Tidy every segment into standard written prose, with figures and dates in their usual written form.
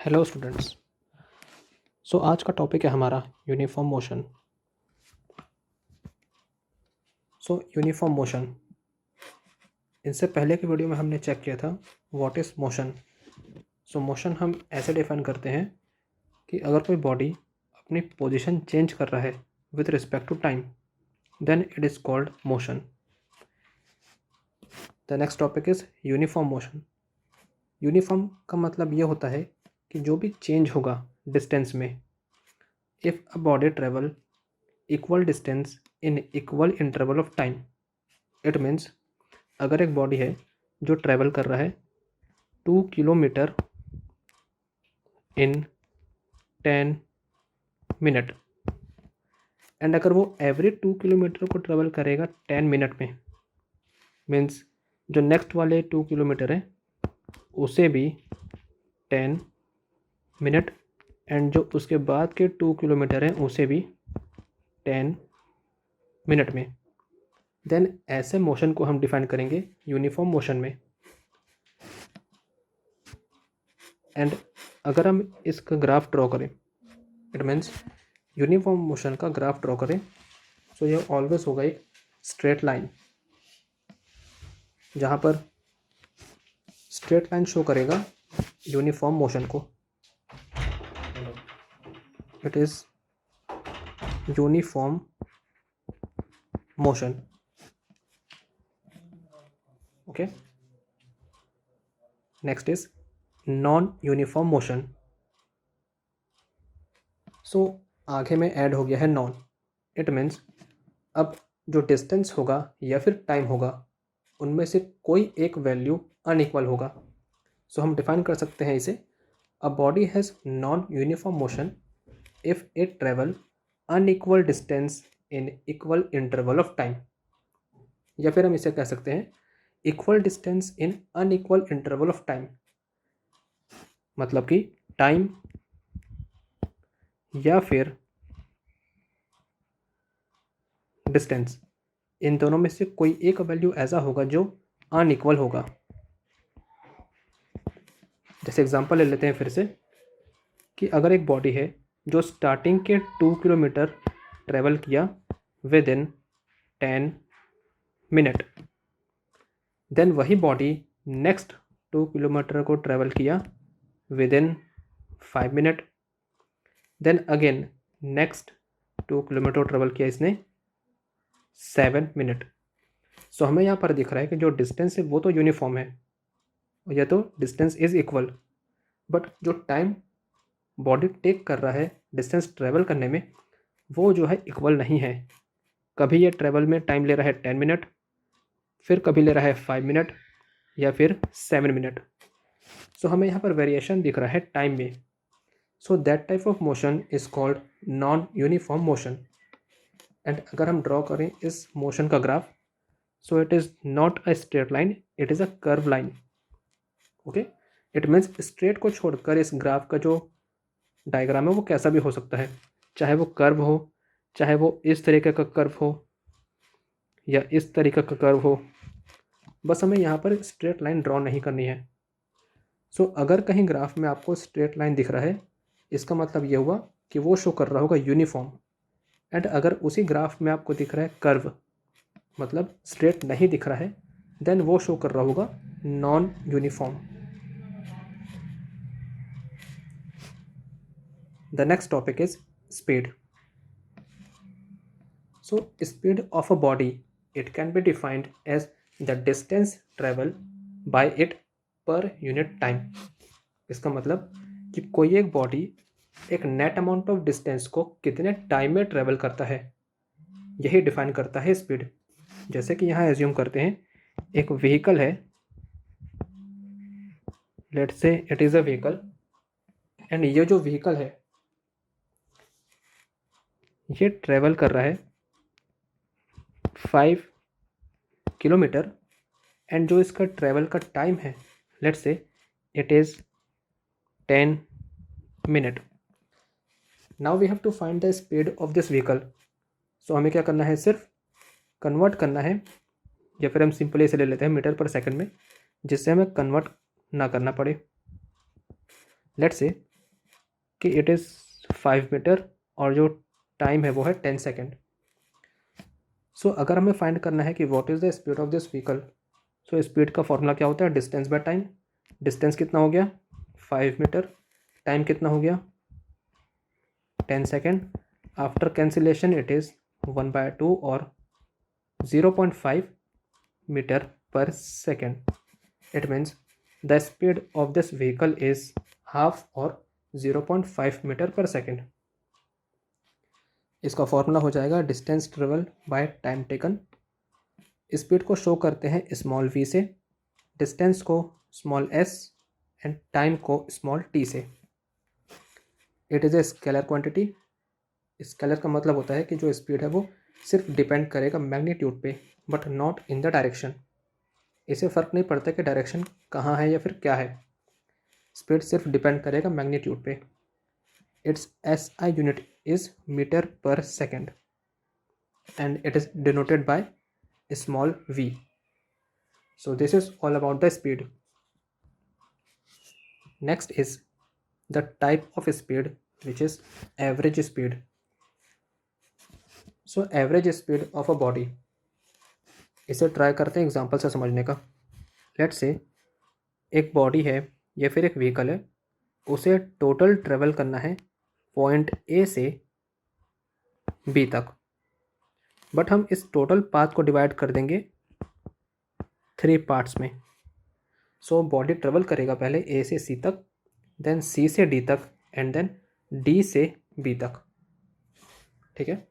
Hello students. आज का topic है हमारा यूनिफॉर्म मोशन। यूनिफॉर्म मोशन, इनसे पहले की वीडियो में हमने चेक किया था व्हाट इज़ मोशन। मोशन हम ऐसे डिफाइन करते हैं कि अगर कोई बॉडी अपनी पोजीशन चेंज कर रहा है with respect to time, then it is called motion. The next topic is uniform motion. Uniform का मतलब ये होता है कि जो भी चेंज होगा डिस्टेंस में, if a body travel equal distance in equal interval of time, it means अगर एक बॉडी है जो ट्रैवल कर रहा है 2 किलोमीटर इन 10 मिनट, एंड अगर वो एवरी 2 किलोमीटर को ट्रेवल करेगा 10 मिनट में, मीन्स जो नेक्स्ट वाले 2 किलोमीटर है उसे भी 10 मिनट, एंड जो उसके बाद के 2 किलोमीटर हैं उसे भी 10 मिनट में, देन ऐसे मोशन को हम डिफाइन करेंगे यूनिफॉर्म मोशन में। एंड अगर हम इसका ग्राफ ड्रॉ करें, इट मीन्स यूनिफॉर्म मोशन का ग्राफ ड्रॉ करें, सो यह ऑलवेज होगा एक स्ट्रेट लाइन, जहाँ पर स्ट्रेट लाइन शो करेगा यूनिफॉर्म मोशन को। It is uniform motion. Okay, next is non uniform motion. आगे में ऐड हो गया है नॉन। इट मीन्स अब जो डिस्टेंस होगा या फिर टाइम होगा, उनमें से कोई एक वैल्यू अनइक्वल होगा। हम डिफाइन कर सकते हैं इसे, अ body has non uniform motion if it travel unequal distance in equal interval of time, या फिर हम इसे कह सकते हैं equal distance in unequal interval of time. मतलब कि टाइम या फिर डिस्टेंस, इन दोनों में से कोई एक वैल्यू ऐसा होगा जो अनइक्वल होगा। जैसे एग्जांपल ले लेते हैं फिर से, कि अगर एक बॉडी है जो स्टार्टिंग के 2 किलोमीटर ट्रेवल किया विद इन 10 मिनट, देन वही बॉडी नेक्स्ट 2 किलोमीटर को ट्रेवल किया within 5 minute, then again next 2 kilometre travel किया इसने 7 मिनट। हमें यहाँ पर दिख रहा है कि जो डिस्टेंस है वो तो यूनिफॉर्म है, या तो डिस्टेंस इज़ इक्वल, बट जो टाइम बॉडी टेक कर रहा है डिस्टेंस ट्रेवल करने में, वो जो है इक्वल नहीं है। कभी ये ट्रेवल में टाइम ले रहा है 10 मिनट, फिर कभी ले रहा है 5 मिनट, या फिर 7 मिनट। हमें यहाँ पर वेरिएशन दिख रहा है टाइम में। That type of motion is called non uniform motion. And अगर हम ड्रॉ करें इस मोशन का graph, it is not a straight line, it is a curve line. Okay, it means straight को छोड़कर इस ग्राफ का जो डायग्राम है वो कैसा भी हो सकता है, चाहे वो कर्व हो, चाहे वो इस तरीके का कर्व हो, या इस तरीके का कर्व हो, बस हमें यहाँ पर स्ट्रेट लाइन ड्रॉ नहीं करनी है। अगर कहीं ग्राफ में आपको स्ट्रेट लाइन दिख रहा है, इसका मतलब ये हुआ कि वो शो कर रहा होगा यूनिफॉर्म। एंड अगर उसी ग्राफ में आपको दिख रहा है कर्व, मतलब स्ट्रेट नहीं दिख रहा है, देन वो शो कर रहा होगा non uniform. The next topic is speed. Speed of a body, it can be defined as the distance travel by it per unit time। इसका मतलब कि कोई एक बॉडी एक नेट अमाउंट ऑफ डिस्टेंस को कितने टाइम में ट्रेवल करता है, यही डिफाइन करता है स्पीड। जैसे कि यहाँ एज्यूम करते हैं एक व्हीकल है, let's say it is a vehicle, and ये जो व्हीकल है ये ट्रेवल कर रहा है 5 किलोमीटर, एंड जो इसका ट्रेवल का टाइम है, let's say it is 10 minute. Now we have to find the speed of this vehicle. हमें क्या करना है, सिर्फ कन्वर्ट करना है, या फिर हम सिंपली इसे ले लेते हैं मीटर पर सेकंड में, जिससे हमें कन्वर्ट ना करना पड़े। लेट्स से कि इट इज़ 5 मीटर और जो टाइम है वो है 10 सेकेंड। सो अगर हमें फाइंड करना है कि what is the speed of this vehicle, so speed का फॉर्मूला क्या होता है, डिस्टेंस बाय टाइम। डिस्टेंस कितना हो गया 5 मीटर, टाइम कितना हो गया 10 second. After cancellation it is 1/2 और 0.5 मीटर पर second. It means the speed of this vehicle is half और 0.5 मीटर पर सेकेंड। इसका फॉर्मूला हो जाएगा distance travel by time taken. Speed को शो करते हैं स्मॉल v से, डिस्टेंस को स्मॉल s एंड टाइम को स्मॉल t से। It is a scalar quantity. Scalar का मतलब होता है कि जो स्पीड है वो सिर्फ डिपेंड करेगा मैग्नीट्यूड पे but not in the direction. इसे फ़र्क नहीं पड़ता कि डायरेक्शन कहाँ है या फिर क्या है, स्पीड सिर्फ डिपेंड करेगा मैग्नीट्यूड पे। It's SI unit is metre पर second and it is denoted by small v. So this is all about the speed. Next is the type of speed, which is average speed. So average speed of a body, इसे try करते हैं example से समझने का। Let's say एक body है या फिर एक व्हीकल है, उसे टोटल ट्रेवल करना है पॉइंट A से B तक, बट हम इस टोटल पाथ को डिवाइड कर देंगे 3 पार्ट्स में। सो बॉडी ट्रेवल करेगा पहले A से C तक, देन C से D तक एंड देन D से B तक। ठीक है,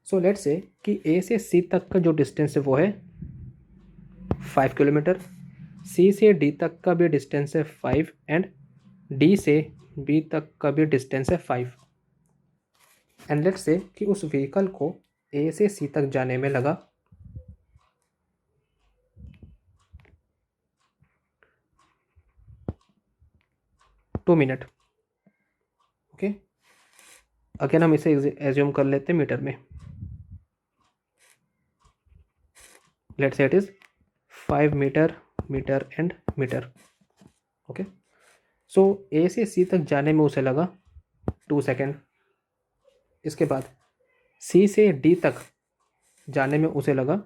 सो लेट्स से कि A से C तक का जो डिस्टेंस है वो है 5 किलोमीटर, C से D तक का भी डिस्टेंस है 5 एंड D से B तक का भी डिस्टेंस है 5। एंड लेट्स से कि उस व्हीकल को A से C तक जाने में लगा 2 मिनट। ओके, अगेन हम इसे एज्यूम कर लेते हैं मीटर में। Let's say it is 5 metre, metre and metre. Okay, so A से C तक जाने में उसे लगा 2 सेकेंड। इसके बाद C से D तक जाने में उसे लगा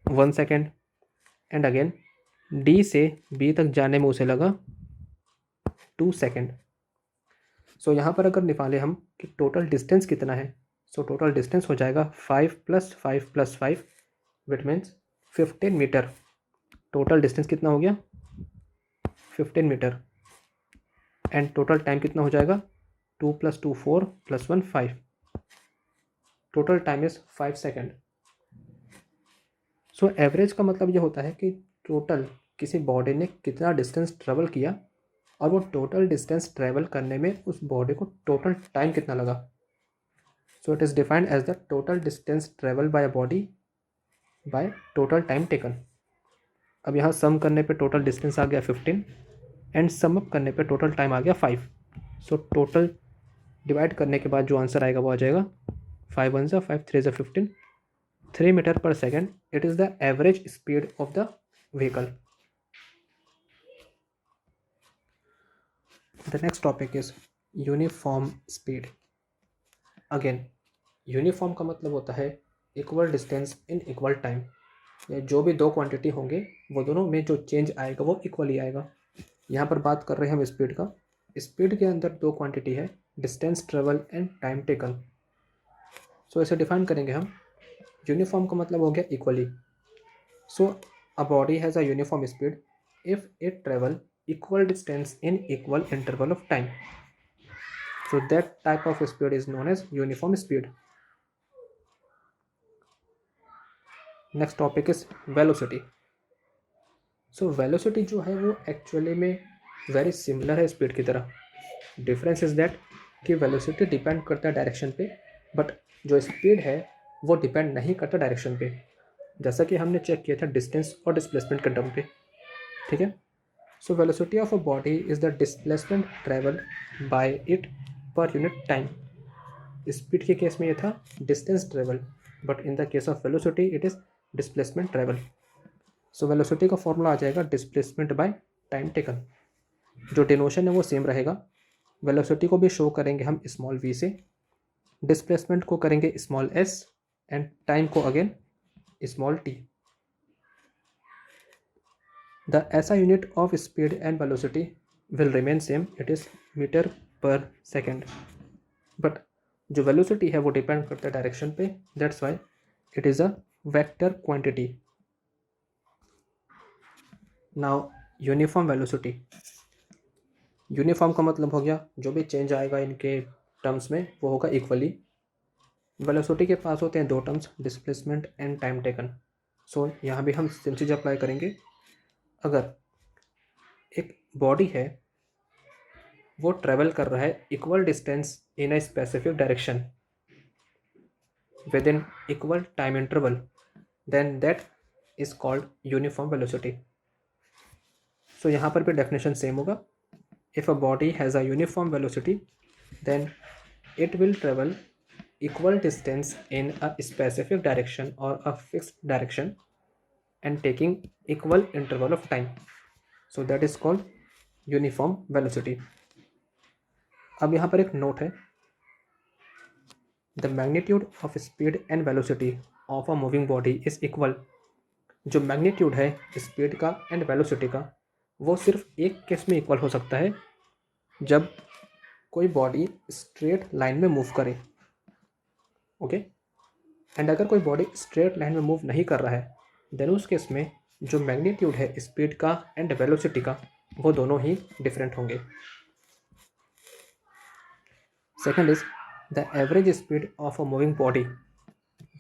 1 सेकेंड एंड अगेन D से B तक जाने में उसे लगा 2 सेकेंड। सो यहाँ पर अगर निकालें हम कि टोटल डिस्टेंस कितना है, सो टोटल डिस्टेंस हो जाएगा 5 + 5 + 5 which means 15 metre. Total distance कितना हो गया 15 मीटर एंड टोटल टाइम कितना हो जाएगा 2 + 2 4 + 1 5। Total time is 5 second. So average का मतलब ये होता है कि टोटल किसी बॉडी ने कितना डिस्टेंस ट्रेवल किया और वो टोटल डिस्टेंस ट्रेवल करने में उस बॉडी को टोटल टाइम कितना लगा। So it is defined as the total distance travel by a body by total time taken. अब यहाँ सम करने पे टोटल डिस्टेंस आ गया 15 एंड सम अप करने पे टोटल टाइम आ गया 5। सो टोटल डिवाइड करने के बाद जो आंसर आएगा वो आ जाएगा 5 × 1 = 5, 3 × 15, 3 मीटर पर second. It is the average speed of the vehicle. The next topic is uniform speed. Again, uniform का मतलब होता है इक्वल डिस्टेंस इन इक्वल टाइम, या जो भी दो क्वांटिटी होंगे वो दोनों में जो चेंज आएगा वो इक्वली आएगा। यहाँ पर बात कर रहे हैं हम स्पीड का। स्पीड के अंदर दो क्वांटिटी है, distance travel and time taken. So इसे डिफाइन करेंगे हम। यूनिफॉर्म का मतलब हो गया equally. So a body has a uniform speed if it travel equal distance in equal interval of time. So that type of speed is known as uniform speed. Next topic is velocity. So velocity जो है वो actually में very similar है speed की तरह। Difference is that कि velocity depend करता है डायरेक्शन पे, बट जो स्पीड है वो डिपेंड नहीं करता डायरेक्शन पे, जैसा कि हमने चेक किया था डिस्टेंस और डिस्प्लेसमेंट के टर्म पे। ठीक है, so velocity of a body is the displacement traveled by it per unit time. Speed के केस में ये था distance travel, but in the case of velocity it is displacement travel. So velocity का formula आ जाएगा displacement by time taken. जो डिनोशन है वो same रहेगा। वेलोसिटी को भी शो करेंगे हम स्मॉल v से, डिस्प्लेसमेंट को करेंगे स्मॉल s एंड टाइम को again small t। The SI unit of speed and velocity will remain same, it is metre पर सेकेंड, बट जो वेलोसिटी है वो डिपेंड करता है डायरेक्शन पे, that's why it is a vector quantity. Now uniform velocity, uniform का मतलब हो गया जो भी चेंज आएगा इनके टर्म्स में वो होगा इक्वली। वेलोसिटी के पास होते हैं दो terms, displacement and time taken. So यहाँ भी हम सेम चीज़ अप्लाई करेंगे। अगर एक बॉडी है वो ट्रेवल कर रहा है equal distance in a specific direction within equal time interval, then that is called uniform velocity. So यहाँ पर भी डेफिनेशन सेम होगा। If a body has a uniform velocity then it will travel equal distance in a specific direction or a fixed direction and taking equal interval of time, so that is called uniform velocity। अब यहाँ पर एक note है, the magnitude of speed and velocity of a moving body is equal। जो magnitude है speed का and velocity का वो सिर्फ एक केस में इक्वल हो सकता है, जब कोई बॉडी स्ट्रेट लाइन में मूव करे, ओके। एंड अगर कोई बॉडी स्ट्रेट लाइन में मूव नहीं कर रहा है देन उस केस में जो मैग्नीट्यूड है स्पीड का एंड वेलोसिटी का वो दोनों ही डिफरेंट होंगे। Second is the average speed of a moving body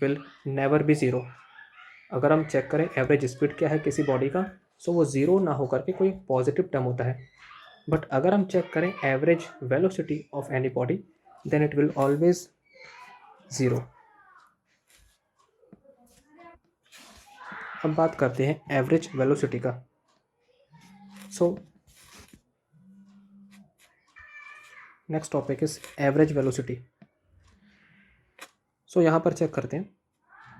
will never be zero. अगर हम चेक करें एवरेज स्पीड क्या है किसी बॉडी का, सो वो ज़ीरो ना होकर के कोई पॉजिटिव टर्म होता है। बट अगर हम चेक करें average velocity of any body then it will always zero. अब बात करते हैं एवरेज वेलोसिटी का। So next topic is average velocity. So यहाँ पर चेक करते हैं,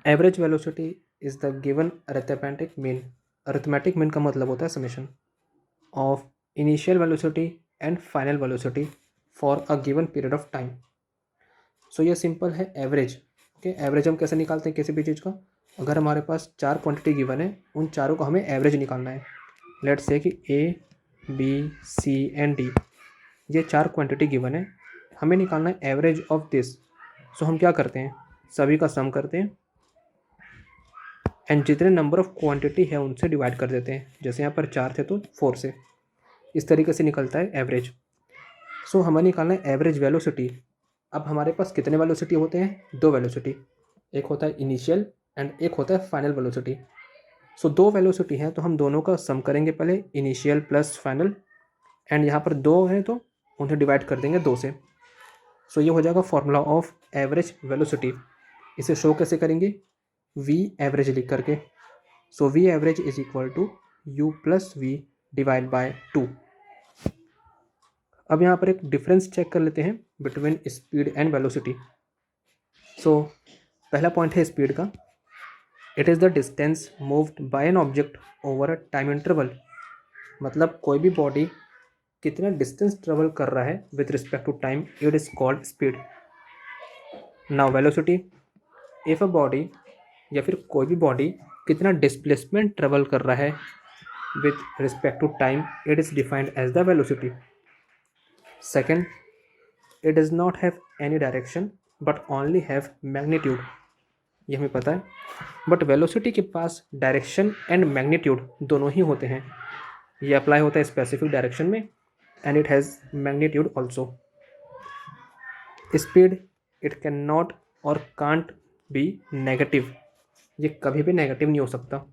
average velocity is the given arithmetic mean. Arithmetic mean का मतलब होता है summation of initial velocity and final velocity for a given period of time. So ये simple है एवरेज, ओके। एवरेज हम कैसे निकालते हैं किसी भी चीज़ का, अगर हमारे पास चार क्वांटिटी गिवन है उन चारों का हमें एवरेज निकालना है। लेट्स से कि A B C and D ये चार क्वांटिटी गिवन है, हमें निकालना है एवरेज ऑफ दिस। सो हम क्या करते हैं, सभी का सम करते हैं एंड जितने नंबर ऑफ क्वांटिटी है उनसे डिवाइड कर देते हैं। जैसे यहाँ पर चार थे तो फोर से, इस तरीके से निकलता है एवरेज। सो हमें निकालना है एवरेज वेलोसिटी। अब हमारे पास कितने वेलोसिटी होते हैं, दो वेलोसिटी, एक होता है इनिशियल एंड एक होता है फाइनल वेलोसिटी। सो दो वेलोसिटी हैं तो हम दोनों का सम करेंगे पहले, इनिशियल प्लस फाइनल, एंड यहाँ पर दो हैं तो उन्हें डिवाइड कर देंगे दो से। सो ये हो जाएगा फॉर्मूला ऑफ एवरेज वेलोसिटी। इसे शो कैसे करेंगे, वी एवरेज लिख करके। So V average is equal to U plus V divide by 2। अब यहाँ पर एक डिफरेंस चेक कर लेते हैं बिटवीन स्पीड एंड वेलोसिटी। सो पहला पॉइंट है स्पीड का, it is the distance moved by an object over a time interval. मतलब कोई भी बॉडी कितना डिस्टेंस ट्रेवल कर रहा है with respect to time, it is called speed. Now velocity, if a body या फिर कोई भी बॉडी कितना डिस्प्लेसमेंट ट्रेवल कर रहा है with respect to time, it is defined as the velocity. Second, it does not have any direction but only have magnitude. ये हमें पता है, बट वेलोसिटी के पास डायरेक्शन एंड मैग्नीट्यूड दोनों ही होते हैं। ये अप्लाई होता है स्पेसिफिक डायरेक्शन में and it has magnitude also. Speed, it can not और कांट बी नेगेटिव, ये कभी भी नेगेटिव नहीं हो सकता।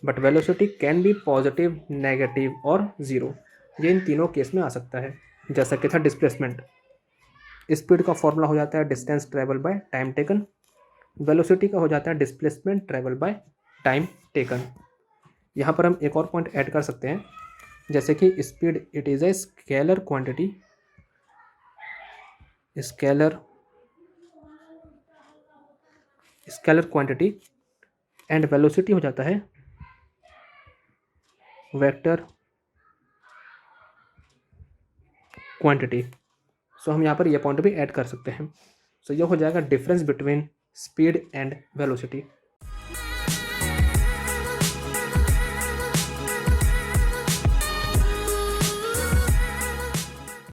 But velocity can be positive, negative और ज़ीरो, ये इन तीनों केस में आ सकता है। जैसा कि था डिस्प्लेसमेंट, स्पीड का फॉर्मूला हो जाता है distance travel by time taken, velocity का हो जाता है displacement travel by time taken. यहाँ पर हम एक और पॉइंट ऐड कर सकते हैं, जैसे कि speed it is a scalar quantity, scalar quantity and velocity हो जाता है वेक्टर क्वांटिटी। सो हम यहाँ पर ये पॉइंट भी ऐड कर सकते हैं। सो ये हो जाएगा difference between speed and velocity.